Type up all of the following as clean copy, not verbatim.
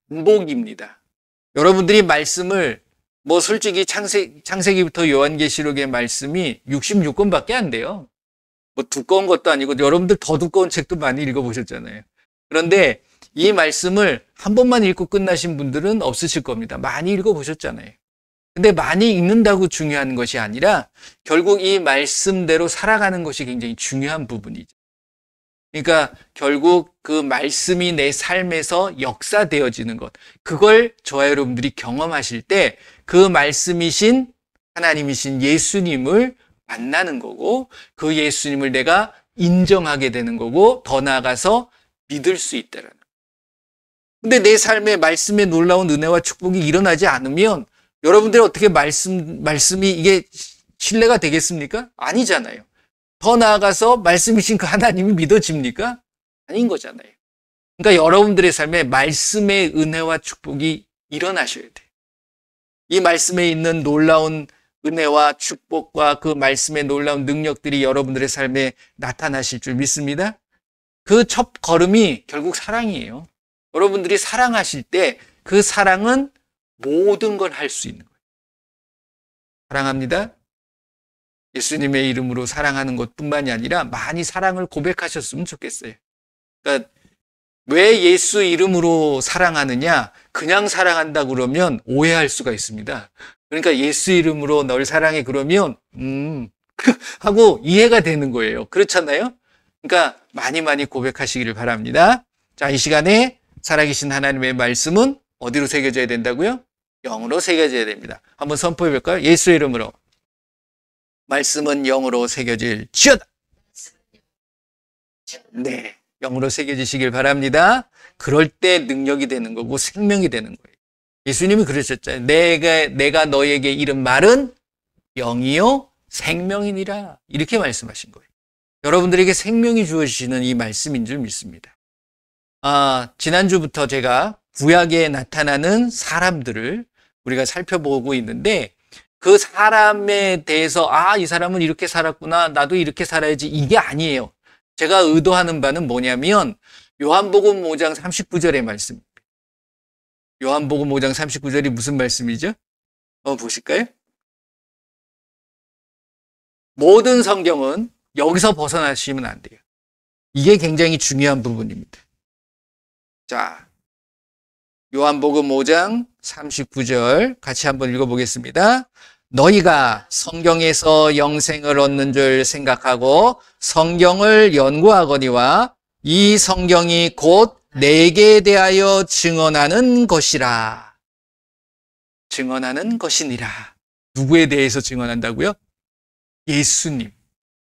반복입니다. 여러분들이 말씀을 뭐 솔직히 창세기부터 요한계시록의 말씀이 66권밖에 안 돼요. 뭐 두꺼운 것도 아니고 여러분들 더 두꺼운 책도 많이 읽어보셨잖아요. 그런데 이 말씀을 한 번만 읽고 끝나신 분들은 없으실 겁니다. 많이 읽어보셨잖아요. 근데 많이 읽는다고 중요한 것이 아니라 결국 이 말씀대로 살아가는 것이 굉장히 중요한 부분이죠. 그러니까 결국 그 말씀이 내 삶에서 역사되어지는 것, 그걸 저와 여러분들이 경험하실 때 그 말씀이신 하나님이신 예수님을 만나는 거고, 그 예수님을 내가 인정하게 되는 거고, 더 나아가서 믿을 수 있다라는 거예요. 근데 내 삶에 말씀의 놀라운 은혜와 축복이 일어나지 않으면 여러분들이 어떻게 말씀이 이게 신뢰가 되겠습니까? 아니잖아요. 더 나아가서 말씀이신 그 하나님이 믿어집니까? 아닌 거잖아요. 그러니까 여러분들의 삶에 말씀의 은혜와 축복이 일어나셔야 돼요. 이 말씀에 있는 놀라운 은혜와 축복과 그 말씀의 놀라운 능력들이 여러분들의 삶에 나타나실 줄 믿습니다. 그 첫 걸음이 결국 사랑이에요. 여러분들이 사랑하실 때 그 사랑은 모든 걸 할 수 있는 거예요. 사랑합니다. 예수님의 이름으로 사랑하는 것뿐만이 아니라 많이 사랑을 고백하셨으면 좋겠어요. 그러니까 왜 예수 이름으로 사랑하느냐? 그냥 사랑한다 그러면 오해할 수가 있습니다. 그러니까 예수 이름으로 널 사랑해 그러면 하고 이해가 되는 거예요. 그렇잖아요? 그러니까 많이 고백하시기를 바랍니다. 자, 이 시간에 살아계신 하나님의 말씀은 어디로 새겨져야 된다고요? 영으로 새겨져야 됩니다. 한번 선포해 볼까요? 예수 이름으로. 말씀은 영으로 새겨질지어다. 네, 영으로 새겨지시길 바랍니다. 그럴 때 능력이 되는 거고 생명이 되는 거예요. 예수님이 그러셨잖아요. 내가 너에게 이른 말은 영이요 생명이니라. 이렇게 말씀하신 거예요. 여러분들에게 생명이 주어지시는 이 말씀인 줄 믿습니다. 지난주부터 제가 구약에 나타나는 사람들을 우리가 살펴보고 있는데 그 사람에 대해서 이 사람은 이렇게 살았구나, 나도 이렇게 살아야지, 이게 아니에요. 제가 의도하는 바는 뭐냐면 요한복음 5장 39절의 말씀입니다. 요한복음 5장 39절이 무슨 말씀이죠? 보실까요? 모든 성경은 여기서 벗어나시면 안 돼요. 이게 굉장히 중요한 부분입니다. 자, 요한복음 5장 39절 같이 한번 읽어보겠습니다. 너희가 성경에서 영생을 얻는 줄 생각하고 성경을 연구하거니와 이 성경이 곧 내게 대하여 증언하는 것이라. 증언하는 것이니라. 누구에 대해서 증언한다고요? 예수님.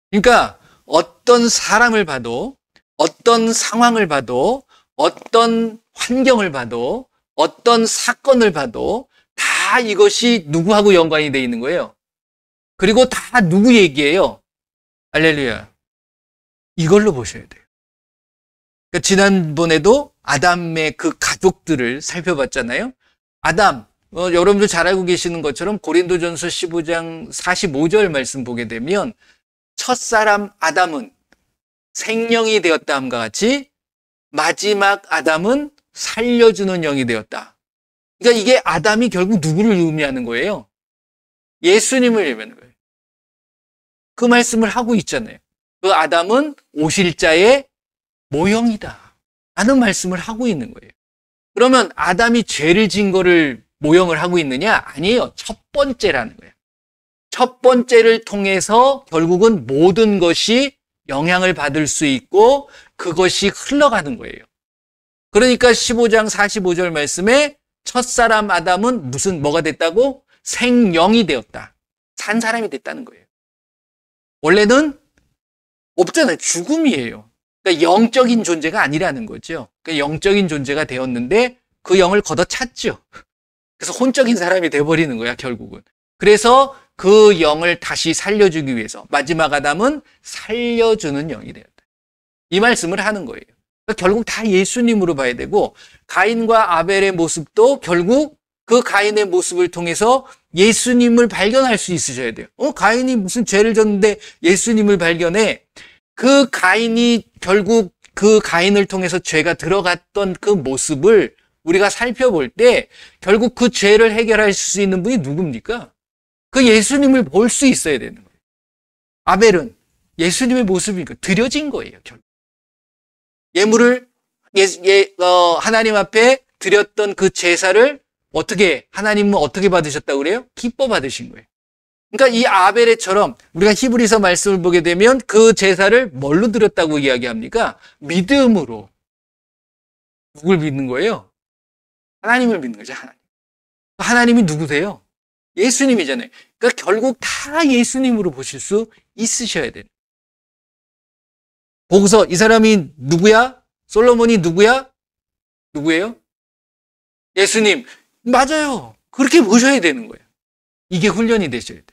그러니까 어떤 사람을 봐도, 어떤 상황을 봐도, 어떤 환경을 봐도, 어떤 사건을 봐도 다 이것이 누구하고 연관이 되어 있는 거예요. 그리고 다 누구 얘기예요? 할렐루야. 이걸로 보셔야 돼요. 그러니까 지난번에도 아담의 그 가족들을 살펴봤잖아요. 아담, 여러분들 잘 알고 계시는 것처럼 고린도전서 15장 45절 말씀 보게 되면 첫사람 아담은 생명이 되었다 함과 같이 마지막 아담은 살려주는 영이 되었다. 그러니까 이게 아담이 결국 누구를 의미하는 거예요? 예수님을 의미하는 거예요. 그 말씀을 하고 있잖아요. 그 아담은 오실 자의 모형이다 라는 말씀을 하고 있는 거예요. 그러면 아담이 죄를 진 거를 모형을 하고 있느냐? 아니에요. 첫 번째라는 거예요. 첫 번째를 통해서 결국은 모든 것이 영향을 받을 수 있고 그것이 흘러가는 거예요. 그러니까 15장 45절 말씀에 첫사람 아담은 뭐가 됐다고? 생영이 되었다. 산 사람이 됐다는 거예요. 원래는 없잖아요. 죽음이에요. 그러니까 영적인 존재가 아니라는 거죠. 그러니까 영적인 존재가 되었는데 그 영을 걷어찼죠. 그래서 혼적인 사람이 돼버리는 거야, 결국은. 그래서 그 영을 다시 살려주기 위해서 마지막 아담은 살려주는 영이 되었다. 이 말씀을 하는 거예요. 그러니까 결국 다 예수님으로 봐야 되고 가인과 아벨의 모습도 결국 그 가인의 모습을 통해서 예수님을 발견할 수 있으셔야 돼요. 가인이 무슨 죄를 졌는데 예수님을 발견해. 그 가인이 결국 그 가인을 통해서 죄가 들어갔던 그 모습을 우리가 살펴볼 때 결국 그 죄를 해결할 수 있는 분이 누굽니까? 그 예수님을 볼 수 있어야 되는 거예요. 아벨은 예수님의 모습이니까 드려진 거예요. 결국. 예물을 하나님 앞에 드렸던 그 제사를 하나님은 어떻게 받으셨다고 그래요? 기뻐 받으신 거예요. 그러니까 이 아벨처럼 우리가 히브리서 말씀을 보게 되면 그 제사를 뭘로 드렸다고 이야기합니까? 믿음으로. 누굴 믿는 거예요? 하나님을 믿는 거죠. 하나님이 누구세요? 예수님이잖아요. 그러니까 결국 다 예수님으로 보실 수 있으셔야 돼요. 보고서 이 사람이 누구야? 솔로몬이 누구야? 누구예요? 예수님. 맞아요. 그렇게 보셔야 되는 거예요. 이게 훈련이 되셔야 돼요.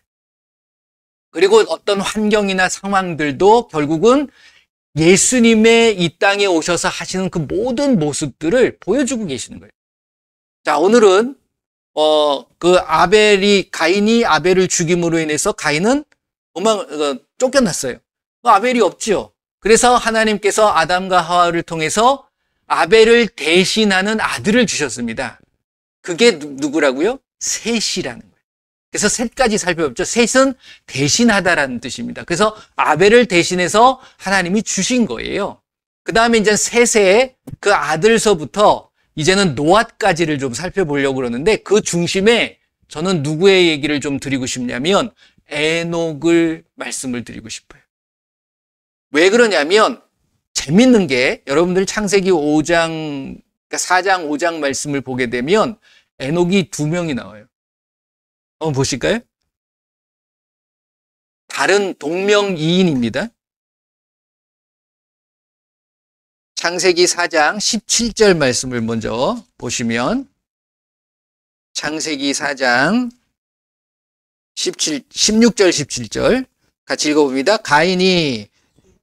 그리고 어떤 환경이나 상황들도 결국은 예수님의 이 땅에 오셔서 하시는 그 모든 모습들을 보여주고 계시는 거예요. 자, 오늘은 가인이 아벨을 죽임으로 인해서 가인은 쫓겨났어요. 아벨이 없지요. 그래서 하나님께서 아담과 하와를 통해서 아벨을 대신하는 아들을 주셨습니다. 그게 누구라고요? 셋이라는 거예요. 그래서 셋까지 살펴봤죠. 셋은 대신하다라는 뜻입니다. 그래서 아벨을 대신해서 하나님이 주신 거예요. 그 다음에 이제 셋의 그 아들서부터 이제는 노앗까지를 좀 살펴보려고 그러는데 그 중심에 저는 누구의 얘기를 좀 드리고 싶냐면 에녹을 말씀을 드리고 싶어요. 왜 그러냐면 재밌는 게 여러분들 창세기 5장, 그러니까 4장, 5장 말씀을 보게 되면 에녹이 2명이 나와요. 한번 보실까요? 다른 동명이인입니다. 창세기 4장 17절 말씀을 먼저 보시면 창세기 4장 16절 17절 같이 읽어봅니다. 가인이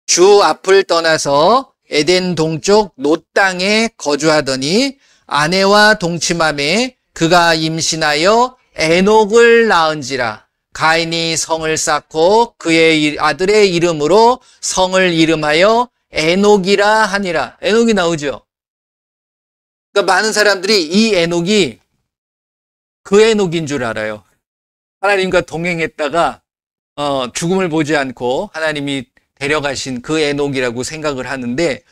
주 앞을 떠나서 에덴 동쪽 놋 땅에 거주하더니 아내와 동침함에 그가 임신하여 에녹을 낳은지라. 가인이 성을 쌓고 그의 아들의 이름으로 성을 이름하여 에녹이라 하니라. 에녹이 나오죠. 그러니까 많은 사람들이 이 에녹이 그 에녹인 줄 알아요. 하나님과 동행했다가 죽음을 보지 않고 하나님이 데려가신 그 에녹이라고 생각을 하는데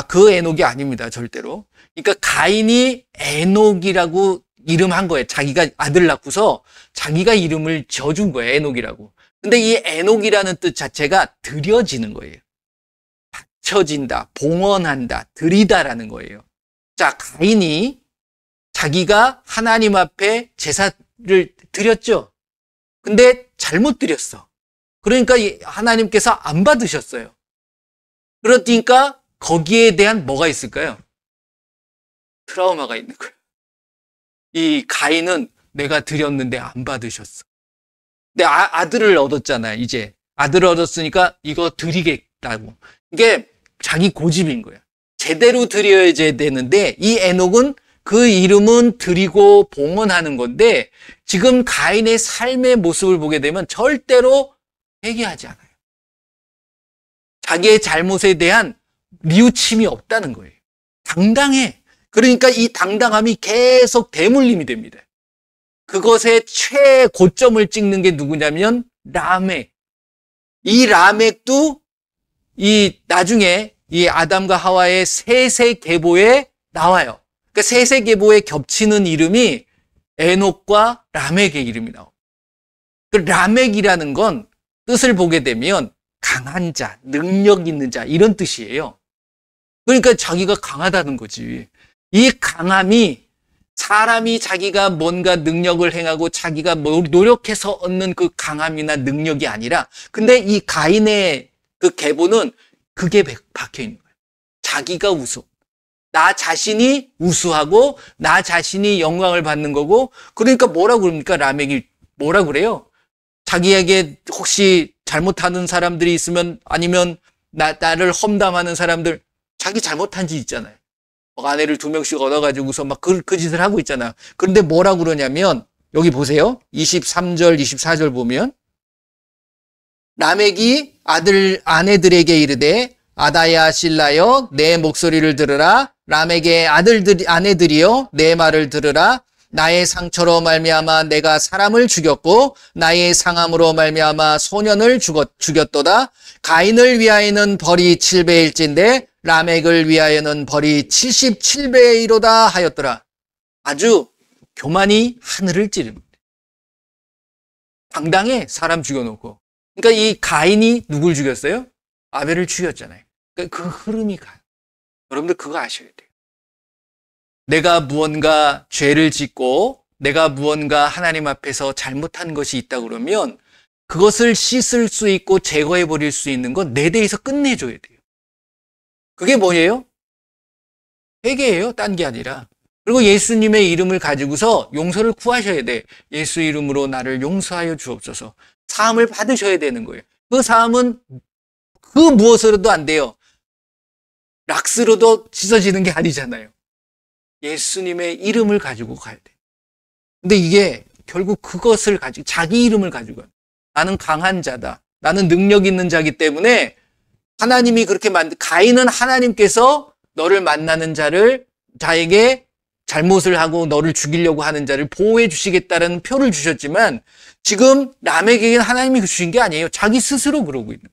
그 에녹이 아닙니다. 절대로. 그러니까 가인이 에녹이라고 이름한 거예요. 자기가 아들 낳고서 자기가 이름을 지어준 거예요. 에녹이라고. 근데 이 에녹이라는 뜻 자체가 드려지는 거예요. 바쳐진다, 봉헌한다, 드리다라는 거예요. 자, 가인이 자기가 하나님 앞에 제사를 드렸죠. 근데 잘못 드렸어. 그러니까 하나님께서 안 받으셨어요. 그러니까 거기에 대한 뭐가 있을까요? 트라우마가 있는 거예요. 이 가인은 내가 드렸는데 안 받으셨어. 근데 아들을 얻었잖아요. 이제 아들을 얻었으니까 이거 드리겠다고. 이게 자기 고집인 거예요. 제대로 드려야 되는데 이 에녹은 그 이름은 드리고 봉헌하는 건데 지금 가인의 삶의 모습을 보게 되면 절대로 회개하지 않아요. 자기의 잘못에 대한 뉘우침이 없다는 거예요. 당당해. 그러니까 이 당당함이 계속 대물림이 됩니다. 그것의 최고점을 찍는 게 누구냐면 라멕. 이 라멕도 나중에 이 아담과 하와의 셋의 계보에 나와요. 그러니까 셋의 계보에 겹치는 이름이 에녹과 라멕의 이름이 나와요. 그 라멕이라는 건 뜻을 보게 되면 강한 자, 능력 있는 자 이런 뜻이에요. 그러니까 자기가 강하다는 거지. 이 강함이 사람이 자기가 뭔가 능력을 행하고 자기가 노력해서 얻는 그 강함이나 능력이 아니라 근데 이 가인의 그 계보는 그게 박혀 있는 거예요. 자기가 우수. 나 자신이 우수하고 나 자신이 영광을 받는 거고 그러니까 뭐라고 그럽니까? 라멕이 뭐라고 그래요? 자기에게 혹시 잘못하는 사람들이 있으면 아니면 나를 험담하는 사람들 자기 잘못한 짓 있잖아요. 아내를 2명씩 얻어가지고서 막 그 짓을 하고 있잖아요. 그런데 뭐라고 그러냐면 여기 보세요. 23절, 24절 보면 라멕이 아내들에게 이르되 아다야 실라여 내 목소리를 들으라 람에게 아내들이여 내 말을 들으라. 나의 상처로 말미암아 내가 사람을 죽였고 나의 상함으로 말미암아 소년을 죽였도다. 가인을 위하여는 벌이 7배일진데 라멕을 위하여는 벌이 77배이로다 하였더라. 아주 교만이 하늘을 찌릅니다. 당당해 사람 죽여놓고. 그러니까 이 가인이 누굴 죽였어요? 아벨을 죽였잖아요. 그러니까 그 흐름이 가요. 여러분들 그거 아셔야 돼요. 내가 무언가 죄를 짓고 내가 무언가 하나님 앞에서 잘못한 것이 있다 그러면 그것을 씻을 수 있고 제거해 버릴 수 있는 건 내 대해서 끝내줘야 돼요. 그게 뭐예요? 회개예요. 딴 게 아니라. 그리고 예수님의 이름을 가지고서 용서를 구하셔야 돼. 예수 이름으로 나를 용서하여 주옵소서. 사함을 받으셔야 되는 거예요. 그 사함은 그 무엇으로도 안 돼요. 락스로도 씻어지는 게 아니잖아요. 예수님의 이름을 가지고 가야 돼. 근데 이게 결국 그것을 가지고 자기 이름을 가지고 나는 강한 자다. 나는 능력 있는 자기 때문에 하나님이 그렇게 가인은 하나님께서 너를 만나는 자에게 잘못을 하고 너를 죽이려고 하는 자를 보호해 주시겠다는 표를 주셨지만 지금 람에게는 하나님이 주신 게 아니에요. 자기 스스로 그러고 있는 거예요.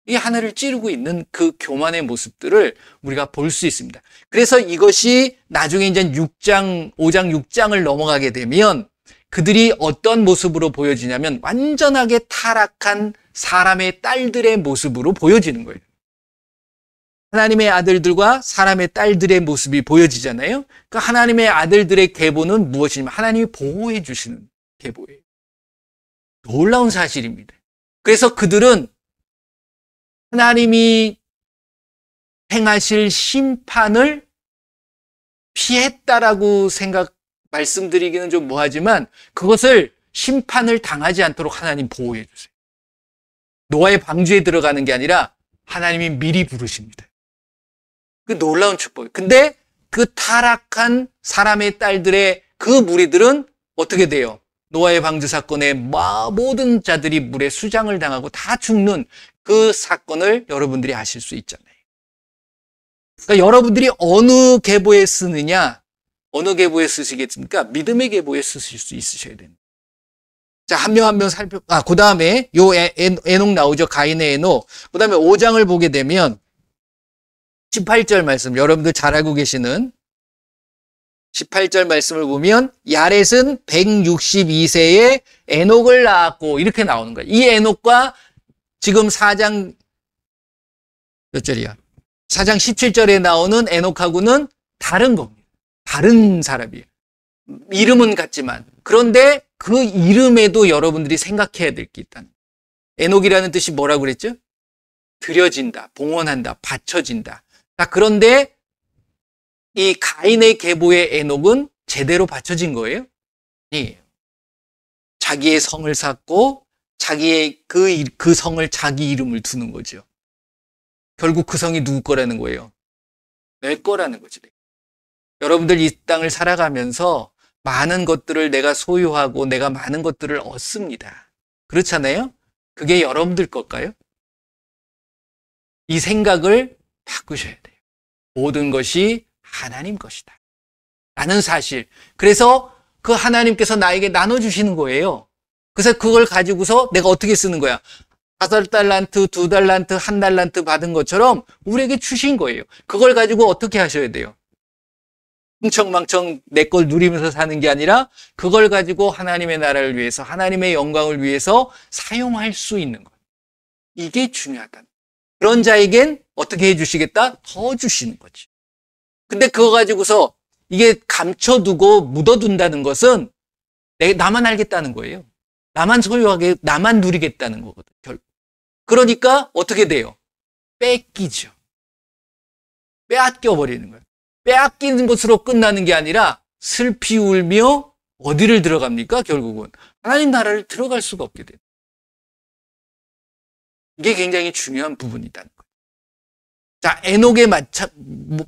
이 하늘을 찌르고 있는 그 교만의 모습들을 우리가 볼 수 있습니다. 그래서 이것이 나중에 이제 5장 6장을 넘어가게 되면 그들이 어떤 모습으로 보여지냐면 완전하게 타락한 사람의 딸들의 모습으로 보여지는 거예요. 하나님의 아들들과 사람의 딸들의 모습이 보여지잖아요. 그 하나님의 아들들의 계보는 무엇이냐면 하나님이 보호해 주시는 계보예요. 놀라운 사실입니다. 그래서 그들은 하나님이 행하실 심판을 피했다라고 말씀드리기는 좀 뭐하지만 그것을 심판을 당하지 않도록 하나님 보호해 주세요. 노아의 방주에 들어가는 게 아니라 하나님이 미리 부르십니다. 그 놀라운 축복. 근데 그 타락한 사람의 딸들의 그 무리들은 어떻게 돼요? 노아의 방주 사건에 모든 자들이 물에 수장을 당하고 다 죽는 그 사건을 여러분들이 아실 수 있잖아요. 그러니까 여러분들이 어느 계보에 쓰느냐, 어느 계보에 쓰시겠습니까? 믿음의 계보에 쓰실 수 있으셔야 됩니다. 자, 한 명 한 명 그 다음에 요 에녹 나오죠. 가인의 에녹. 그 다음에 5장을 보게 되면 18절 말씀, 여러분들 잘 알고 계시는 18절 말씀을 보면 야렛은 162세에 에녹을 낳았고 이렇게 나오는 거예요. 이 에녹과 지금 4장 몇 절이야? 4장 17절에 나오는 에녹하고는 다른 겁니다. 다른 사람이에요. 이름은 같지만 그런데 그 이름에도 여러분들이 생각해야 될 게 있다는 거예요. 에녹이라는 뜻이 뭐라고 그랬죠? 드려진다, 봉헌한다, 바쳐진다. 자, 그런데 이 가인의 계보의 에녹은 제대로 바쳐진 거예요? 아니에요. 자기의 성을 쌓고 자기의 그 성을 자기 이름을 두는 거죠. 결국 그 성이 누구 거라는 거예요? 내 거라는 거죠. 여러분들 이 땅을 살아가면서 많은 것들을 내가 소유하고 내가 많은 것들을 얻습니다. 그렇잖아요? 그게 여러분들 걸까요? 이 생각을 바꾸셔야 돼요. 모든 것이 하나님 것이다 라는 사실. 그래서 그 하나님께서 나에게 나눠주시는 거예요. 그래서 그걸 가지고서 내가 어떻게 쓰는 거야? 5달란트, 2달란트, 1달란트 받은 것처럼 우리에게 주신 거예요. 그걸 가지고 어떻게 하셔야 돼요? 흥청망청 내 걸 누리면서 사는 게 아니라 그걸 가지고 하나님의 나라를 위해서, 하나님의 영광을 위해서 사용할 수 있는 것. 이게 중요하다. 그런 자에겐 어떻게 해주시겠다? 더 주시는 거지. 근데 그거 가지고서 이게 감춰두고 묻어둔다는 것은 나만 알겠다는 거예요. 나만 소유하게, 나만 누리겠다는 거거든, 결국. 그러니까 어떻게 돼요? 뺏기죠. 빼앗겨버리는 거예요. 빼앗기는 것으로 끝나는 게 아니라 슬피 울며 어디를 들어갑니까? 결국은 하나님 나라를 들어갈 수가 없게 돼요. 이게 굉장히 중요한 부분이라는 거예요. 자, 에녹의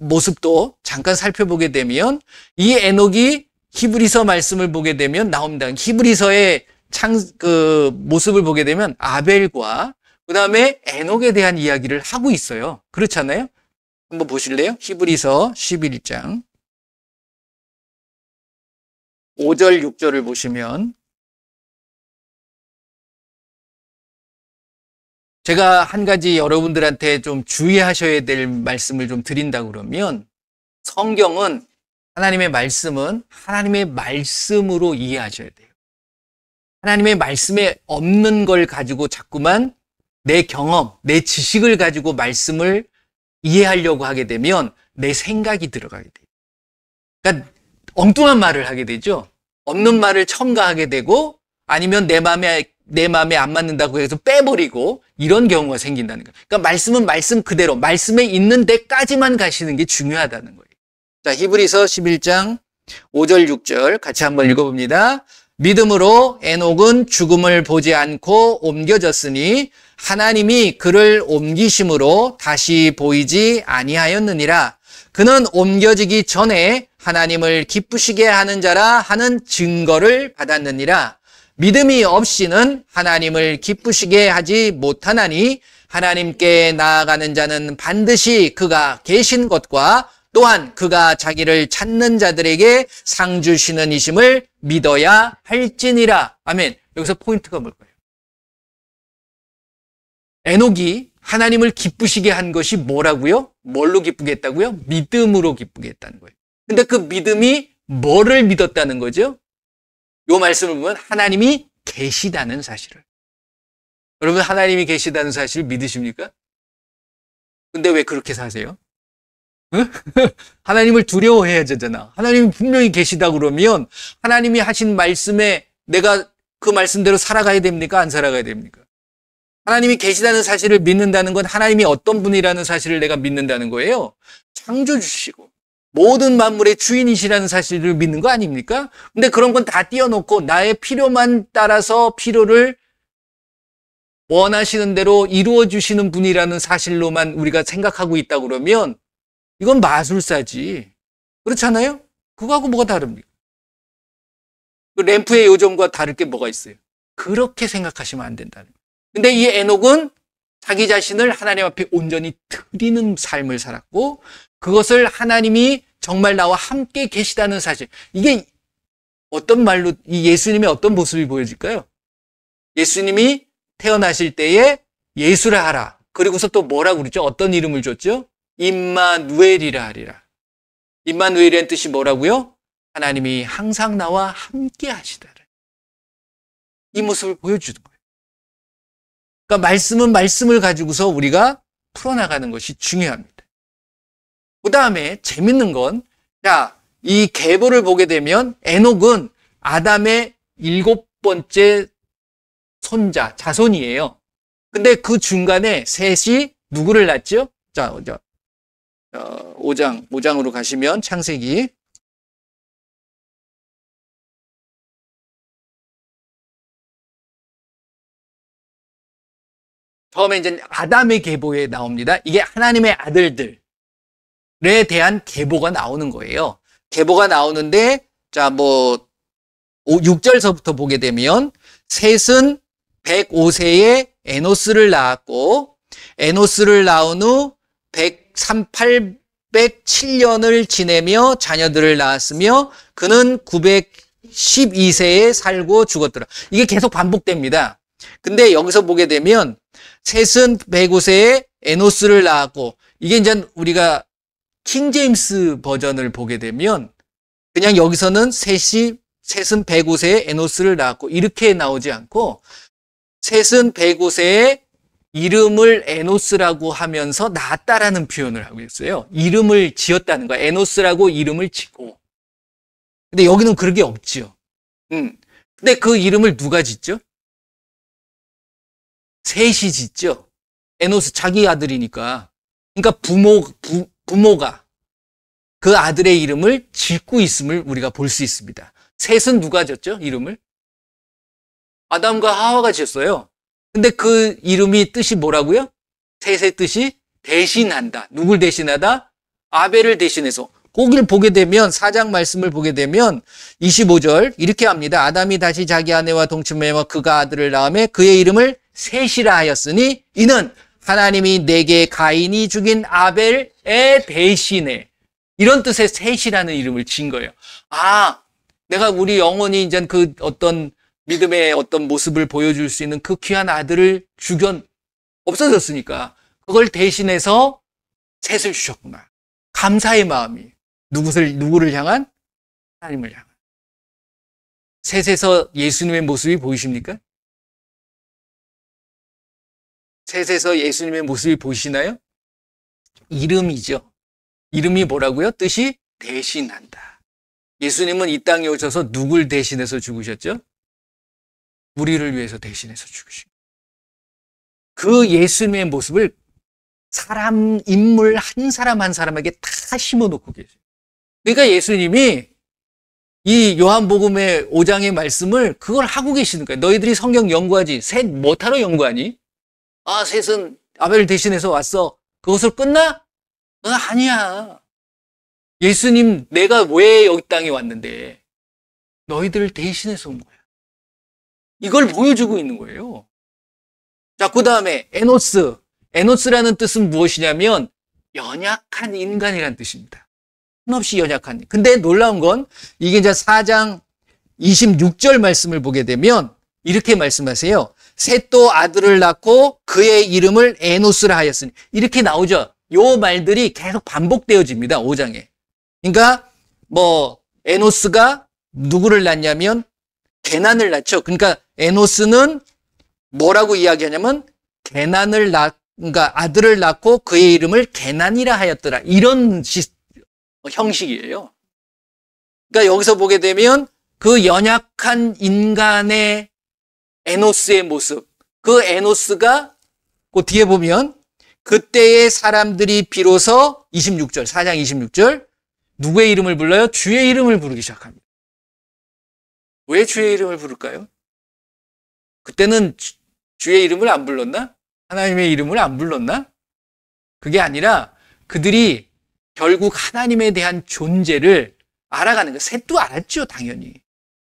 모습도 잠깐 살펴보게 되면 이 에녹이 히브리서 말씀을 보게 되면 나옵니다. 히브리서의 모습을 보게 되면 아벨과 그 다음에 에녹에 대한 이야기를 하고 있어요. 그렇잖아요? 한번 보실래요? 히브리서 11장 5절, 6절을 보시면 제가 한 가지 여러분들한테 좀 주의하셔야 될 말씀을 좀 드린다고 그러면 성경은 하나님의 말씀은 하나님의 말씀으로 이해하셔야 돼요. 하나님의 말씀에 없는 걸 가지고 자꾸만 내 경험, 내 지식을 가지고 말씀을 이해하려고 하게 되면 내 생각이 들어가게 돼요. 그러니까 엉뚱한 말을 하게 되죠. 없는 말을 첨가하게 되고 아니면 내 마음에 안 맞는다고 해서 빼버리고 이런 경우가 생긴다는 거예요. 그러니까 말씀은 말씀 그대로 말씀에 있는 데까지만 가시는 게 중요하다는 거예요. 자, 히브리서 11장 5절 6절 같이 한번 읽어봅니다. 믿음으로 에녹은 죽음을 보지 않고 옮겨졌으니 하나님이 그를 옮기심으로 다시 보이지 아니하였느니라. 그는 옮겨지기 전에 하나님을 기쁘시게 하는 자라 하는 증거를 받았느니라. 믿음이 없이는 하나님을 기쁘시게 하지 못하나니 하나님께 나아가는 자는 반드시 그가 계신 것과 또한 그가 자기를 찾는 자들에게 상 주시는 이심을 믿어야 할지니라. 아멘. 여기서 포인트가 뭘까요? 에녹이 하나님을 기쁘시게 한 것이 뭐라고요? 뭘로 기쁘게 했다고요? 믿음으로 기쁘게 했다는 거예요. 근데 그 믿음이 뭐를 믿었다는 거죠? 요 말씀을 보면 하나님이 계시다는 사실을. 여러분 하나님이 계시다는 사실을 믿으십니까? 근데 왜 그렇게 사세요? 응? 하나님을 두려워해야 되잖아. 하나님이 분명히 계시다 그러면 하나님이 하신 말씀에 내가 그 말씀대로 살아가야 됩니까? 안 살아가야 됩니까? 하나님이 계시다는 사실을 믿는다는 건 하나님이 어떤 분이라는 사실을 내가 믿는다는 거예요. 창조주시고 모든 만물의 주인이시라는 사실을 믿는 거 아닙니까? 근데 그런 건 다 띄워놓고 나의 필요만 따라서 필요를 원하시는 대로 이루어 주시는 분이라는 사실로만 우리가 생각하고 있다 그러면 이건 마술사지. 그렇잖아요? 그거하고 뭐가 다릅니까? 그 램프의 요정과 다를 게 뭐가 있어요? 그렇게 생각하시면 안 된다는 거예요. 근데 이 에녹은 자기 자신을 하나님 앞에 온전히 드리는 삶을 살았고 그것을 하나님이 정말 나와 함께 계시다는 사실. 이게 어떤 말로 이 예수님의 어떤 모습이 보여질까요? 예수님이 태어나실 때에 예수라 하라. 그리고서 또 뭐라고 그러죠? 어떤 이름을 줬죠? 임마누엘이라 하리라. 임마누엘이라는 뜻이 뭐라고요? 하나님이 항상 나와 함께 하시다. 이 모습을 보여주는 거예요. 그러니까 말씀은 말씀을 가지고서 우리가 풀어나가는 것이 중요합니다. 그 다음에 재밌는 건, 자, 이 계보를 보게 되면 에녹은 아담의 7번째 손자, 자손이에요. 근데 그 중간에 셋이 누구를 낳죠? 자, 5장으로 가시면 창세기. 처음에 이제 아담의 계보에 나옵니다. 이게 하나님의 아들들에 대한 계보가 나오는 거예요. 계보가 나오는데, 자, 6절서부터 보게 되면, 셋은 105세에 에노스를 낳았고, 에노스를 낳은 후 807년을 지내며 자녀들을 낳았으며, 그는 912세에 살고 죽었더라. 이게 계속 반복됩니다. 근데 여기서 보게 되면, 셋은 105세에 에노스를 낳았고, 이게 이제 우리가 킹제임스 버전을 보게 되면 그냥 여기서는 셋은 105세에 에노스를 낳았고 이렇게 나오지 않고 셋은 105세에 이름을 에노스라고 하면서 낳았다라는 표현을 하고 있어요. 이름을 지었다는 거야. 에노스라고 이름을 짓고. 근데 여기는 그런 게 없지요. 근데 그 이름을 누가 짓죠? 셋이 짓죠. 에노스 자기 아들이니까. 그러니까 부모가 그 아들의 이름을 짓고 있음을 우리가 볼 수 있습니다. 셋은 누가 졌죠? 이름을? 아담과 하와가 지었어요. 근데 그 이름이 뜻이 뭐라고요? 셋의 뜻이 대신한다. 누굴 대신하다? 아벨을 대신해서. 거기를 보게 되면 4장 말씀을 보게 되면 25절 이렇게 합니다. 아담이 다시 자기 아내와 동침하여 그가 아들을 낳으며 그의 이름을 셋이라 하였으니 이는 하나님이 내게 가인이 죽인 아벨의 대신에, 이런 뜻의 셋이라는 이름을 지은 거예요. 아, 내가 우리 영혼이 이제 그 어떤 믿음의 어떤 모습을 보여줄 수 있는 그 귀한 아들을 없어졌으니까 그걸 대신해서 셋을 주셨구나. 감사의 마음이 누구를 향한? 하나님을 향한. 셋에서 예수님의 모습이 보이십니까? 셋에서 예수님의 모습이 보이시나요? 이름이죠. 이름이 뭐라고요? 뜻이 대신한다. 예수님은 이 땅에 오셔서 누굴 대신해서 죽으셨죠? 우리를 위해서 대신해서 죽으신 그 예수님의 모습을 인물 한 사람 한 사람에게 다 심어놓고 계세요. 그러니까 예수님이 이 요한복음의 5장의 말씀을 그걸 하고 계시는 거예요. 너희들이 성경 연구하지. 셋 뭐하러 연구하니? 아, 셋은 아벨 대신해서 왔어. 그것으로 끝나? 아니야. 예수님, 내가 왜 여기 땅에 왔는데 너희들을 대신해서 온 거야. 이걸 보여주고 있는 거예요. 자, 그 다음에 에노스. 에노스라는 뜻은 무엇이냐면 연약한 인간이라는 뜻입니다. 한없이 연약한. 근데 놀라운 건 이게 이제 4장 26절 말씀을 보게 되면 이렇게 말씀하세요. 셋도 아들을 낳고 그의 이름을 에노스라 하였으니. 이렇게 나오죠. 요 말들이 계속 반복되어집니다. 5장에. 그러니까 에노스가 누구를 낳냐면 게난을 낳죠. 그러니까 에노스는 뭐라고 이야기하냐면 그러니까 아들을 낳고 그의 이름을 게난이라 하였더라. 이런 형식이에요. 그러니까 여기서 보게 되면 그 연약한 인간의 에노스의 모습, 그 에노스가 그 뒤에 보면 그때의 사람들이 비로소 26절, 4장 26절 누구의 이름을 불러요? 주의 이름을 부르기 시작합니다. 왜 주의 이름을 부를까요? 그때는 주의 이름을 안 불렀나? 하나님의 이름을 안 불렀나? 그게 아니라 그들이 결국 하나님에 대한 존재를 알아가는 거예요. 셋도 알았죠, 당연히.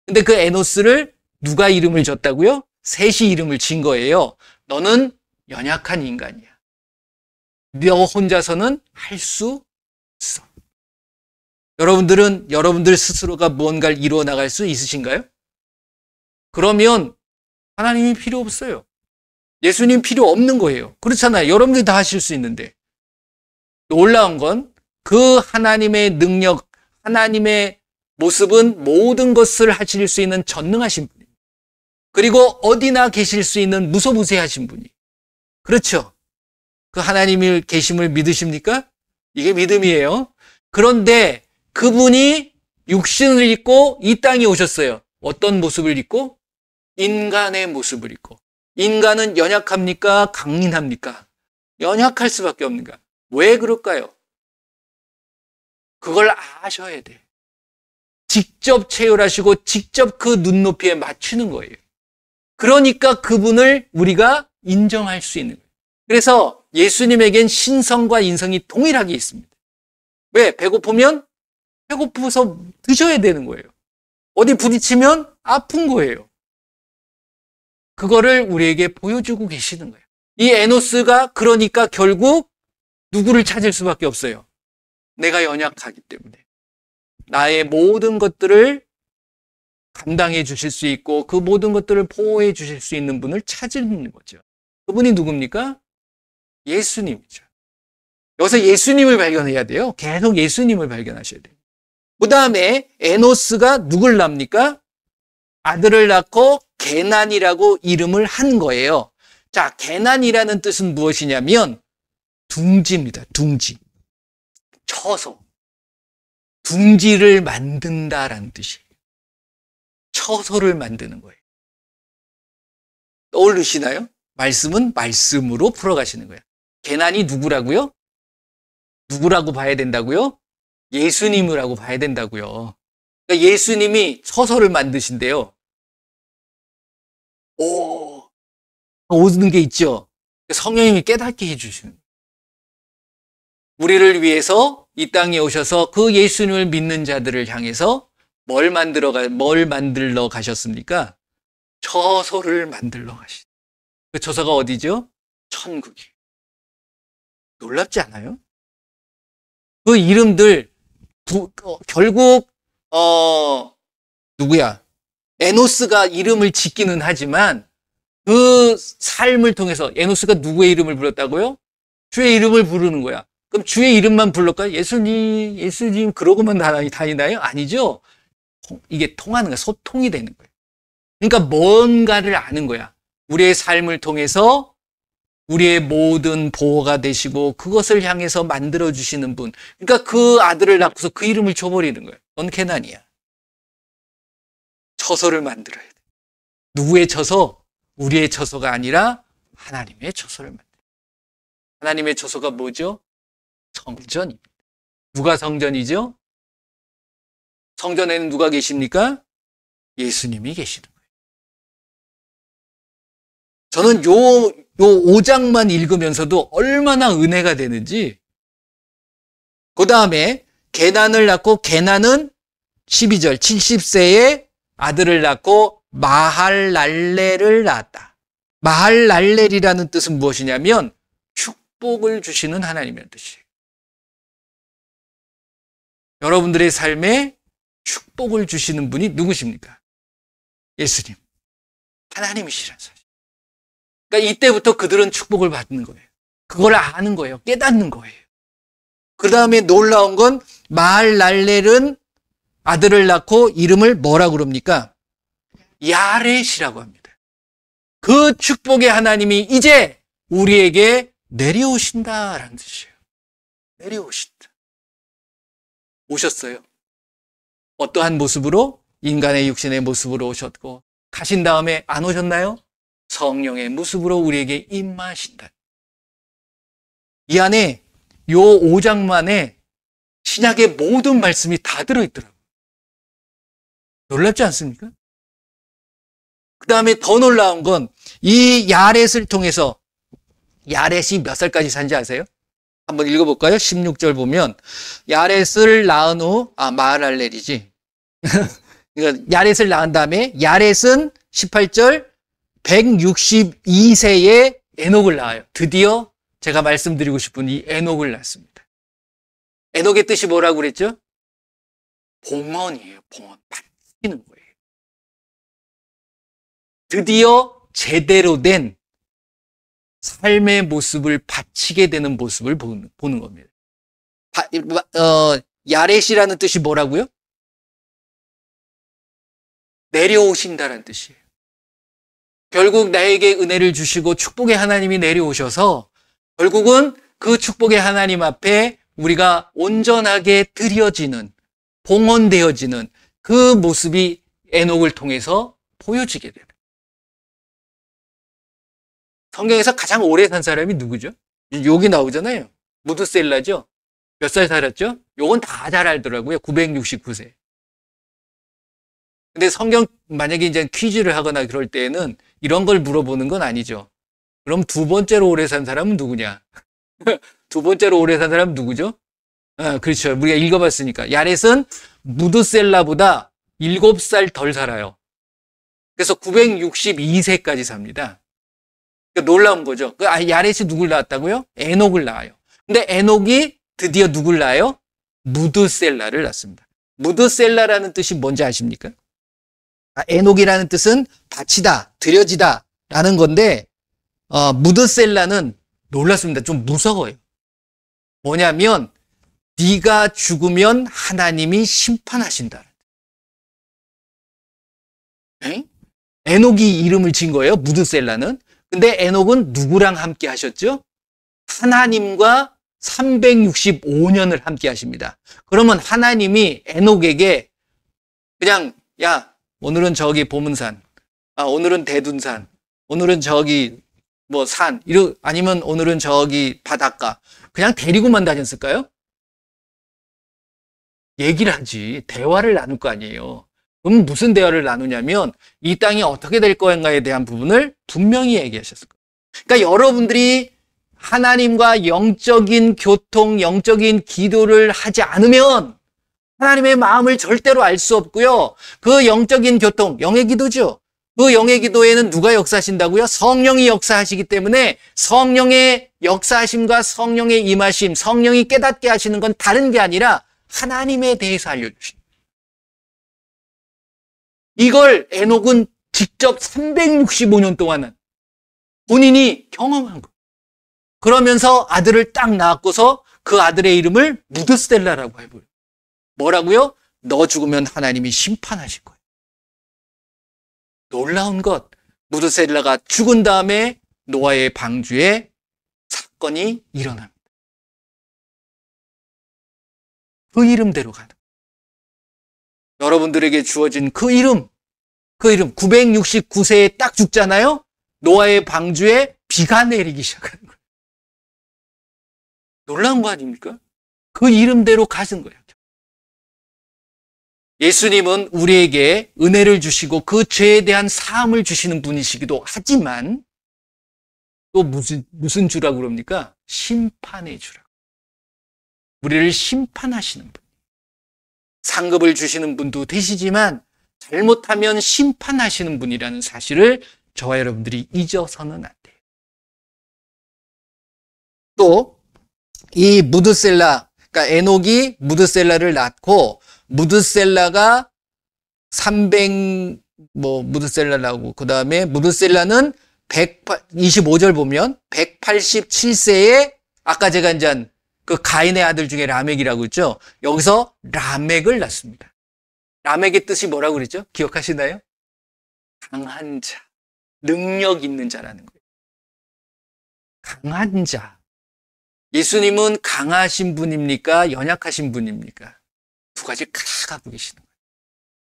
근데 그 에노스를 누가 이름을 줬다고요? 셋이 이름을 진 거예요. 너는 연약한 인간이야. 너 혼자서는 할 수 없어. 여러분들은 여러분들 스스로가 무언가를 이루어 나갈 수 있으신가요? 그러면 하나님이 필요 없어요. 예수님 필요 없는 거예요. 그렇잖아요. 여러분들이 다 하실 수 있는데. 놀라운 건 그 하나님의 능력, 하나님의 모습은 모든 것을 하실 수 있는 전능하신 분입니다. 그리고 어디나 계실 수 있는 무소부재하신 분이. 그렇죠. 그 하나님이 계심을 믿으십니까? 이게 믿음이에요. 그런데 그분이 육신을 입고 이 땅에 오셨어요. 어떤 모습을 입고? 인간의 모습을 입고. 인간은 연약합니까? 강인합니까? 연약할 수밖에 없는가? 왜 그럴까요? 그걸 아셔야 돼. 직접 체열하시고 직접 그 눈높이에 맞추는 거예요. 그러니까 그분을 우리가 인정할 수 있는 거예요. 그래서 예수님에겐 신성과 인성이 동일하게 있습니다. 왜? 배고프면 배고프서 드셔야 되는 거예요. 어디 부딪히면 아픈 거예요. 그거를 우리에게 보여주고 계시는 거예요. 이 에노스가 그러니까 결국 누구를 찾을 수밖에 없어요. 내가 연약하기 때문에. 나의 모든 것들을 감당해 주실 수 있고 그 모든 것들을 보호해 주실 수 있는 분을 찾는 거죠. 그분이 누굽니까? 예수님이죠. 여기서 예수님을 발견해야 돼요. 계속 예수님을 발견하셔야 돼요. 그 다음에 에노스가 누굴 낳습니까? 아들을 낳고 게난이라고 이름을 한 거예요. 자, 게난이라는 뜻은 무엇이냐면 둥지입니다. 둥지. 처소. 둥지를 만든다라는 뜻이에요. 처소를 만드는 거예요. 떠오르시나요? 말씀은 말씀으로 풀어가시는 거예요. 게난이 누구라고요? 누구라고 봐야 된다고요? 예수님이라고 봐야 된다고요. 그러니까 예수님이 처소를 만드신대요. 오는 게 있죠. 성령님이 깨닫게 해주시는 거예요. 우리를 위해서 이 땅에 오셔서 그 예수님을 믿는 자들을 향해서 뭘 만들러 가셨습니까? 처소를 만들러 가신. 그 처소가 어디죠? 천국이에요. 놀랍지 않아요? 그 이름들 결국 누구야? 에노스가 이름을 짓기는 하지만 그 삶을 통해서 에노스가 누구의 이름을 불렀다고요? 주의 이름을 부르는 거야. 그럼 주의 이름만 불렀까요? 예수님 그러고만 다니나요? 아니죠. 이게 통하는 거야. 소통이 되는 거예요. 그러니까 뭔가를 아는 거야. 우리의 삶을 통해서 우리의 모든 보호가 되시고 그것을 향해서 만들어주시는 분. 그러니까 그 아들을 낳고서 그 이름을 줘버리는 거예요. 넌 케난이야. 처소를 만들어야 돼. 누구의 처소? 우리의 처소가 아니라 하나님의 처소를 만들어야 돼. 하나님의 처소가 뭐죠? 성전입니다. 누가 성전이죠? 성전에는 누가 계십니까? 예수님이 계시는 거예요. 저는 요 5장만 읽으면서도 얼마나 은혜가 되는지. 그 다음에 게난을 낳고 게난은 12절 70세에 아들을 낳고 마할랄렐을 낳았다. 마할랄렐이라는 뜻은 무엇이냐면 축복을 주시는 하나님이라는 뜻이에요. 여러분들의 삶에 축복을 주시는 분이 누구십니까? 예수님. 하나님이시라는 사실. 그러니까 이때부터 그들은 축복을 받는 거예요. 그걸 아는 거예요. 깨닫는 거예요. 그 다음에 놀라운 건 마할랄렐은 아들을 낳고 이름을 뭐라고 그럽니까? 야렛이라고 합니다. 그 축복의 하나님이 이제 우리에게 내려오신다라는 뜻이에요. 내려오신다. 오셨어요. 어떠한 모습으로? 인간의 육신의 모습으로 오셨고 가신 다음에 안 오셨나요? 성령의 모습으로 우리에게 임하신다. 이 안에 요 5장만에 신약의 모든 말씀이 다 들어있더라고요. 놀랍지 않습니까? 그 다음에 더 놀라운 건 이 야렛을 통해서 야렛이 몇 살까지 산지 아세요? 한번 읽어볼까요? 16절 보면 야렛을 낳은 후 마할랄렐이지. 그러니까 야렛을 낳은 다음에 야렛은 18절 162세에 에녹을 낳아요. 드디어 제가 말씀드리고 싶은 이 에녹을 낳습니다. 에녹의 뜻이 뭐라고 그랬죠? 봉헌이에요. 봉헌. 바치는 거예요. 드디어 제대로 된 삶의 모습을 바치게 되는 모습을 보는 겁니다. 야렛이라는 뜻이 뭐라고요? 내려오신다는 뜻이에요. 결국 나에게 은혜를 주시고 축복의 하나님이 내려오셔서 결국은 그 축복의 하나님 앞에 우리가 온전하게 드려지는, 봉헌되어지는 그 모습이 에녹을 통해서 보여지게 되는. 성경에서 가장 오래 산 사람이 누구죠? 여기 나오잖아요. 무드셀라죠? 몇 살 살았죠? 요건 다 잘 알더라고요. 969세. 근데 성경 만약에 이제 퀴즈를 하거나 그럴 때에는 이런 걸 물어보는 건 아니죠. 그럼 두 번째로 오래 산 사람은 누구냐? 두 번째로 오래 산 사람은 누구죠? 그렇죠. 우리가 읽어봤으니까. 야렛은 무드셀라보다 7살 덜 살아요. 그래서 962세까지 삽니다. 그러니까 놀라운 거죠. 야렛이 누굴 낳았다고요? 에녹을 낳아요. 근데 에녹이 드디어 누굴 낳아요? 무드셀라를 낳습니다. 무드셀라라는 뜻이 뭔지 아십니까? 에녹이라는 뜻은 바치다, 드려지다 라는 건데 무드셀라는 놀랐습니다. 좀 무서워요. 뭐냐면 네가 죽으면 하나님이 심판하신다. 에녹이 이름을 지은 거예요. 무드셀라는. 근데 에녹은 누구랑 함께 하셨죠? 하나님과 365년을 함께 하십니다. 그러면 하나님이 에녹에게 그냥 야 오늘은 저기 보문산, 오늘은 대둔산, 오늘은 저기 뭐 산, 아니면 오늘은 저기 바닷가 그냥 데리고만 다녔을까요? 얘기를 하지. 대화를 나눌 거 아니에요. 그럼 무슨 대화를 나누냐면 이 땅이 어떻게 될 건가에 대한 부분을 분명히 얘기하셨을 거예요. 그러니까 여러분들이 하나님과 영적인 교통, 영적인 기도를 하지 않으면 하나님의 마음을 절대로 알 수 없고요. 그 영적인 교통, 영의 기도죠. 그 영의 기도에는 누가 역사하신다고요? 성령이 역사하시기 때문에 성령의 역사하심과 성령의 임하심, 성령이 깨닫게 하시는 건 다른 게 아니라 하나님에 대해서 알려주십니다. 이걸 에녹은 직접 365년 동안은 본인이 경험한 거예요. 그러면서 아들을 딱 낳았고서 그 아들의 이름을 무드셀라라고 해버려요. 뭐라고요? 너 죽으면 하나님이 심판하실 거예요. 놀라운 것, 무드셀라가 죽은 다음에 노아의 방주에 사건이 일어납니다. 그 이름대로 가는 거예요. 여러분들에게 주어진 그 이름 969세에 딱 죽잖아요. 노아의 방주에 비가 내리기 시작하는 거예요. 놀라운 거 아닙니까? 그 이름대로 가신 거예요. 예수님은 우리에게 은혜를 주시고 그 죄에 대한 사함을 주시는 분이시기도 하지만 또 무슨 주라고 그럽니까? 심판의 주라고. 우리를 심판하시는 분. 상급을 주시는 분도 되시지만 잘못하면 심판하시는 분이라는 사실을 저와 여러분들이 잊어서는 안 돼요. 또 이 무드셀라, 그러니까 에녹이 무드셀라를 낳고 무드셀라가 무드셀라라고 그 다음에 무드셀라는 25절 보면 187세에 아까 제가 이제 그 가인의 아들 중에 라멕이라고 했죠. 여기서 라멕을 낳습니다. 라멕의 뜻이 뭐라고 그랬죠? 기억하시나요? 강한 자, 능력 있는 자라는 거예요. 강한 자. 예수님은 강하신 분입니까? 연약하신 분입니까? 두 가지 다 갖고 계시는 거예요.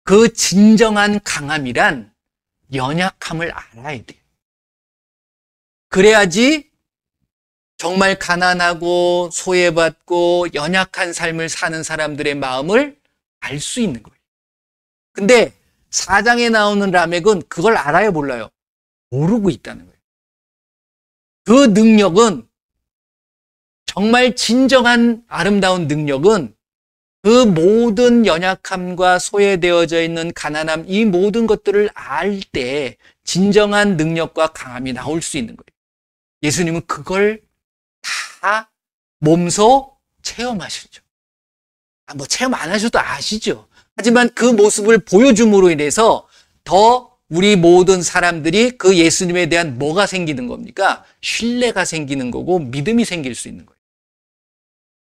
그 진정한 강함이란 연약함을 알아야 돼요. 그래야지 정말 가난하고 소외받고 연약한 삶을 사는 사람들의 마음을 알 수 있는 거예요. 근데 4장에 나오는 라멕은 그걸 알아요, 몰라요? 모르고 있다는 거예요. 그 능력은 정말 진정한 아름다운 능력은 그 모든 연약함과 소외되어져 있는 가난함, 이 모든 것들을 알 때 진정한 능력과 강함이 나올 수 있는 거예요. 예수님은 그걸 다 몸소 체험하시죠. 체험 안 하셔도 아시죠. 하지만 그 모습을 보여줌으로 인해서 더 우리 모든 사람들이 그 예수님에 대한 뭐가 생기는 겁니까? 신뢰가 생기는 거고 믿음이 생길 수 있는 거예요.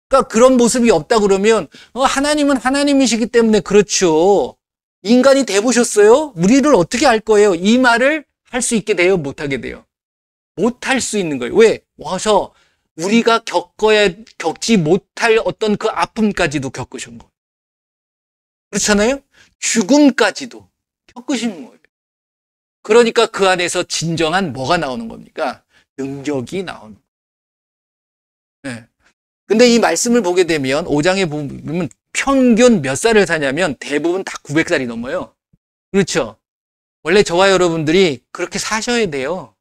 그러니까 그런 모습이 없다 그러면 하나님은 하나님이시기 때문에 그렇죠. 인간이 돼보셨어요? 우리를 어떻게 알 거예요? 이 말을 할 수 있게 돼요? 못하게 돼요? 못할 수 있는 거예요. 왜? 와서 우리가 겪지 못할 어떤 그 아픔까지도 겪으신 거예요. 그렇잖아요? 죽음까지도 겪으신 거예요. 그러니까 그 안에서 진정한 뭐가 나오는 겁니까? 능력이 나오는 거예요. 네. 근데 이 말씀을 보게 되면 5장에 보면 평균 몇 살을 사냐면 대부분 다 900살이 넘어요. 그렇죠? 원래 저와 여러분들이 그렇게 사셔야 돼요.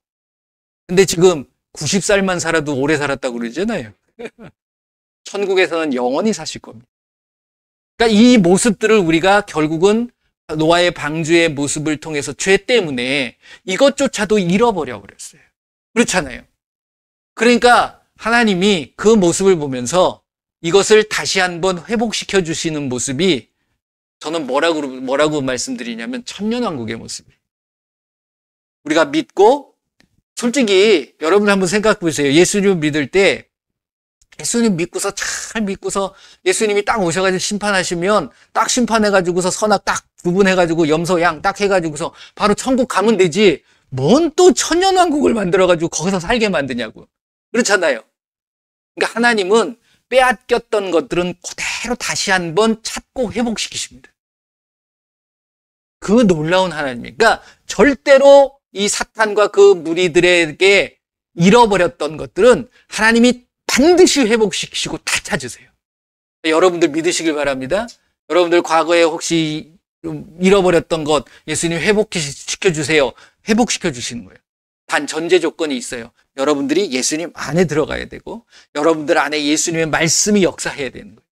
근데 지금 90살만 살아도 오래 살았다고 그러잖아요. 천국에서는 영원히 사실 겁니다. 그러니까 이 모습들을 우리가 결국은 노아의 방주의 모습을 통해서 죄 때문에 이것조차도 잃어버려 버렸어요. 그렇잖아요. 그러니까 하나님이 그 모습을 보면서 이것을 다시 한번 회복시켜 주시는 모습이 저는 뭐라고 말씀드리냐면 천년왕국의 모습이에요. 우리가 믿고 솔직히 여러분 한번 생각해 보세요. 예수님을 믿을 때 예수님 믿고서 잘 믿고서 예수님이 딱 오셔가지고 심판하시면 딱 심판해가지고서 선악 딱 구분해가지고 염소 양 딱 해가지고서 바로 천국 가면 되지 뭔 또 천년왕국을 만들어가지고 거기서 살게 만드냐고. 그렇잖아요. 그러니까 하나님은 빼앗겼던 것들은 그대로 다시 한번 찾고 회복시키십니다. 그 놀라운 하나님이에요. 그러니까 절대로 이 사탄과 그 무리들에게 잃어버렸던 것들은 하나님이 반드시 회복시키시고 다 찾으세요. 여러분들 믿으시길 바랍니다. 여러분들 과거에 혹시 잃어버렸던 것 예수님 회복시켜 주세요. 회복시켜 주시는 거예요. 단 전제 조건이 있어요. 여러분들이 예수님 안에 들어가야 되고 여러분들 안에 예수님의 말씀이 역사해야 되는 거예요.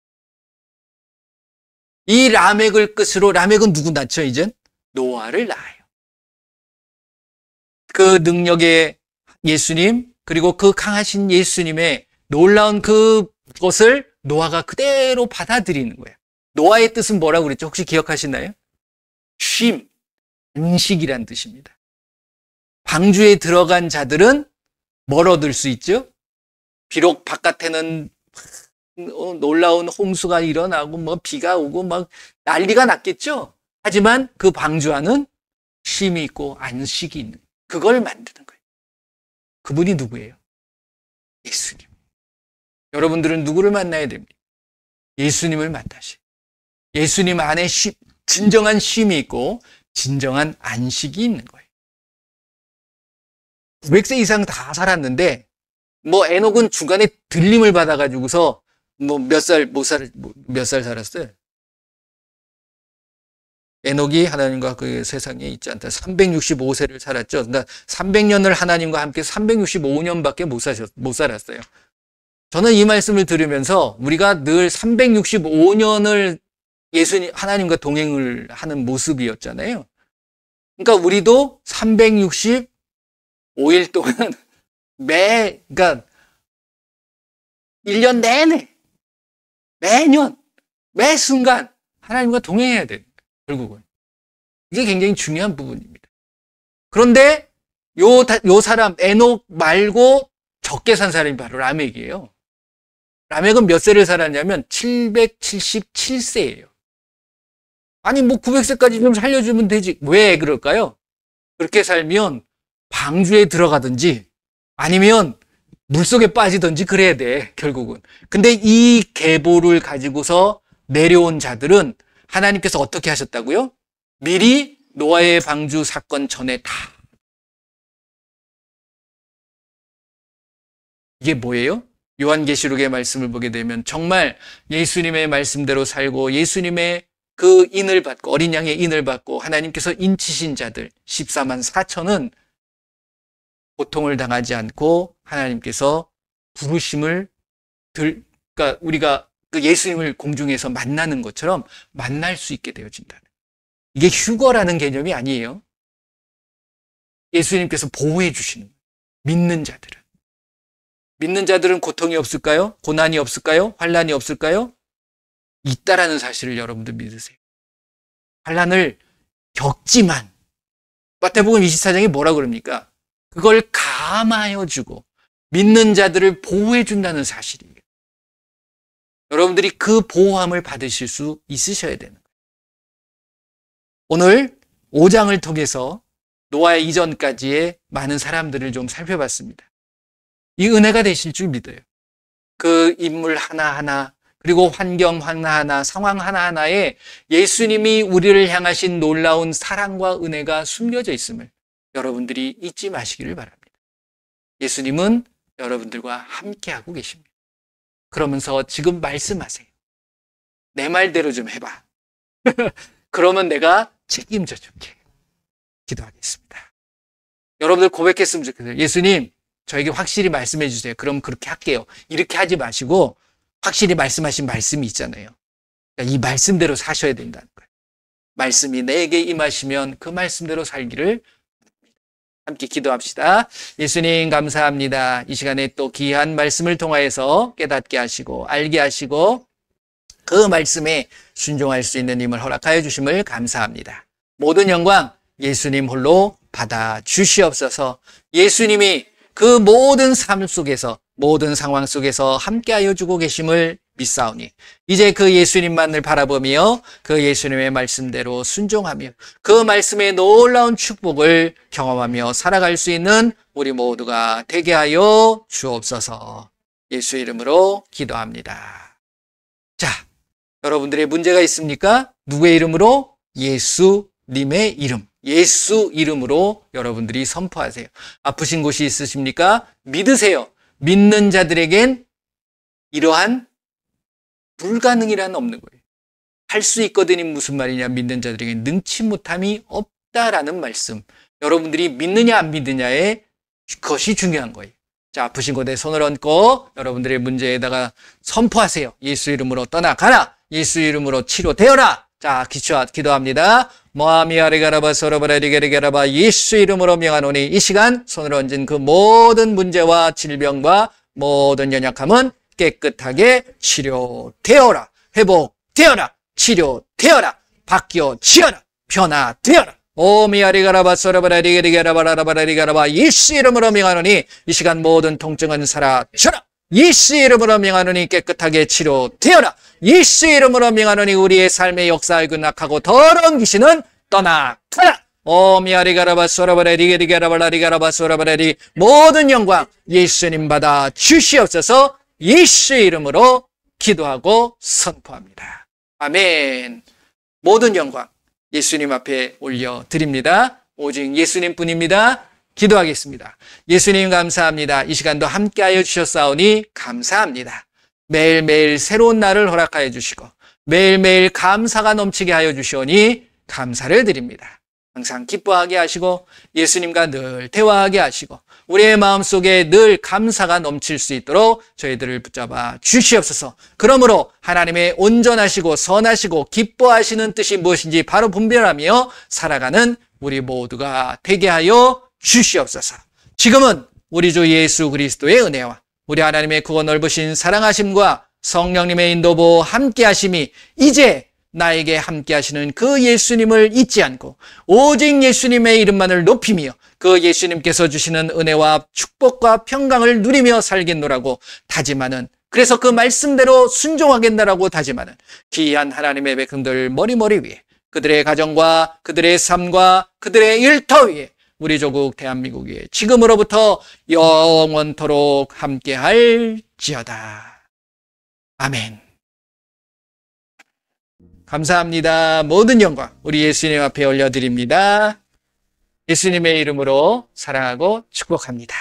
이 라멕을 끝으로 라멕은 누구 낳죠? 이젠 노아를 낳아요. 그 능력의 예수님, 그리고 그 강하신 예수님의 놀라운 그것을 노아가 그대로 받아들이는 거예요. 노아의 뜻은 뭐라고 그랬죠? 혹시 기억하시나요? 쉼, 안식이란 뜻입니다. 방주에 들어간 자들은 뭘 얻을 수 있죠? 비록 바깥에는 놀라운 홍수가 일어나고 뭐 비가 오고 막 난리가 났겠죠? 하지만 그 방주 안은 쉼이 있고 안식이 있는, 그걸 만드는 거예요. 그분이 누구예요? 예수님. 여러분들은 누구를 만나야 됩니까? 예수님을 만나시. 예수님 안에 진정한 쉼이 있고 진정한 안식이 있는 거예요. 900세 이상 다 살았는데 뭐 에녹은 중간에 들림을 받아가지고서 뭐 몇 살 살았어요? 에녹이 하나님과 그 세상에 있지 않다. 365세를 살았죠. 그러니까 300년을 하나님과 함께 365년밖에 못 살았어요. 저는 이 말씀을 들으면서 우리가 늘 365년을 예수님, 하나님과 동행을 하는 모습이었잖아요. 그러니까 우리도 365일 동안 그러니까 1년 내내, 매년, 매 순간 하나님과 동행해야 돼요. 결국은. 이게 굉장히 중요한 부분입니다. 그런데 요 사람, 에녹 말고 적게 산 사람이 바로 라멕이에요. 라멕은 몇 세를 살았냐면 777세예요. 아니 뭐 900세까지 좀 살려주면 되지. 왜 그럴까요? 그렇게 살면 방주에 들어가든지 아니면 물속에 빠지든지 그래야 돼, 결국은. 근데 이 계보를 가지고서 내려온 자들은 하나님께서 어떻게 하셨다고요? 미리 노아의 방주 사건 전에 다. 이게 뭐예요? 요한계시록의 말씀을 보게 되면 정말 예수님의 말씀대로 살고 예수님의 그 인을 받고 어린 양의 인을 받고 하나님께서 인치신 자들 14만 4천은 고통을 당하지 않고 하나님께서 부르심을 그러니까 우리가 그 예수님을 공중에서 만나는 것처럼 만날 수 있게 되어진다는. 이게 휴거라는 개념이 아니에요. 예수님께서 보호해 주시는 거예요. 믿는 자들은 고통이 없을까요? 고난이 없을까요? 환난이 없을까요? 있다라는 사실을 여러분들 믿으세요. 환난을 겪지만 마태복음 24장이 뭐라 그럽니까? 그걸 감하여 주고 믿는 자들을 보호해 준다는 사실이에요. 여러분들이 그 보호함을 받으실 수 있으셔야 되는 거예요. 오늘 5장을 통해서 노아 이전까지의 많은 사람들을 좀 살펴봤습니다. 이 은혜가 되실 줄 믿어요. 그 인물 하나하나, 그리고 환경 하나하나, 상황 하나하나에 예수님이 우리를 향하신 놀라운 사랑과 은혜가 숨겨져 있음을 여러분들이 잊지 마시기를 바랍니다. 예수님은 여러분들과 함께하고 계십니다. 그러면서 지금 말씀하세요. 내 말대로 좀 해봐. 그러면 내가 책임져 줄게. 기도하겠습니다. 여러분들 고백했으면 좋겠어요. 예수님, 저에게 확실히 말씀해 주세요. 그럼 그렇게 할게요. 이렇게 하지 마시고 확실히 말씀하신 말씀이 있잖아요. 그러니까 이 말씀대로 사셔야 된다는 거예요. 말씀이 내게 임하시면 그 말씀대로 살기를 함께 기도합시다. 예수님 감사합니다. 이 시간에 또 귀한 말씀을 통하여서 깨닫게 하시고 알게 하시고 그 말씀에 순종할 수 있는 힘을 허락하여 주심을 감사합니다. 모든 영광 예수님 홀로 받아 주시옵소서. 예수님이 그 모든 삶 속에서 모든 상황 속에서 함께하여 주고 계심을 믿사오니 이제 그 예수님만을 바라보며 그 예수님의 말씀대로 순종하며 그 말씀의 놀라운 축복을 경험하며 살아갈 수 있는 우리 모두가 되게 하여 주옵소서. 예수 이름으로 기도합니다. 자, 여러분들의 문제가 있습니까? 누구의 이름으로? 예수님의 이름. 예수 이름으로 여러분들이 선포하세요. 아프신 곳이 있으십니까? 믿으세요. 믿는 자들에겐 이러한 불가능이란 없는 거예요. 할 수 있거든이 무슨 말이냐? 믿는 자들에겐 능치 못함이 없다라는 말씀. 여러분들이 믿느냐 안 믿느냐의 그것이 중요한 거예요. 자, 아프신 곳에 손을 얹고 여러분들의 문제에다가 선포하세요. 예수 이름으로 떠나가라. 예수 이름으로 치료되어라. 자, 기도합니다. 모아미아리가라바 소라바라리게리게라바 예수 이름으로 명하노니 이 시간 손을 얹은 그 모든 문제와 질병과 모든 연약함은 깨끗하게 치료되어라. 회복되어라. 치료되어라. 바뀌어지어라. 변화되어라. 오미아리가라바 소라바라리게리게라바라바라리가라바 예수 이름으로 명하노니 이 시간 모든 통증은 사라져라. 예수 이름으로 명하노니 깨끗하게 치료되어라. 예수 이름으로 명하노니 우리의 삶의 역사에 근악하고 더러운 귀신은 떠나가라. 오미아리가라바 소라바라리게리게라바라리가라바 소라바라리 모든 영광 예수님 받아 주시옵소서. 예수 이름으로 기도하고 선포합니다. 아멘. 모든 영광 예수님 앞에 올려드립니다. 오직 예수님 뿐입니다. 기도하겠습니다. 예수님 감사합니다. 이 시간도 함께하여 주셨사오니 감사합니다. 매일매일 새로운 날을 허락하여 주시고 매일매일 감사가 넘치게 하여 주시오니 감사를 드립니다. 항상 기뻐하게 하시고 예수님과 늘 대화하게 하시고 우리의 마음속에 늘 감사가 넘칠 수 있도록 저희들을 붙잡아 주시옵소서. 그러므로 하나님의 온전하시고 선하시고 기뻐하시는 뜻이 무엇인지 바로 분별하며 살아가는 우리 모두가 되게 하여 주시옵소서. 지금은 우리 주 예수 그리스도의 은혜와 우리 하나님의 크고 넓으신 사랑하심과 성령님의 인도보 함께하심이 이제 나에게 함께하시는 그 예수님을 잊지 않고 오직 예수님의 이름만을 높이며 그 예수님께서 주시는 은혜와 축복과 평강을 누리며 살겠노라고 다짐하는, 그래서 그 말씀대로 순종하겠노라고 다짐하는 귀한 하나님의 백성들 머리머리 위에, 그들의 가정과 그들의 삶과 그들의 일터 위에, 우리 조국 대한민국 위에 지금으로부터 영원토록 함께할지어다. 아멘. 감사합니다. 모든 영광 우리 예수님 앞에 올려드립니다. 예수님의 이름으로 사랑하고 축복합니다.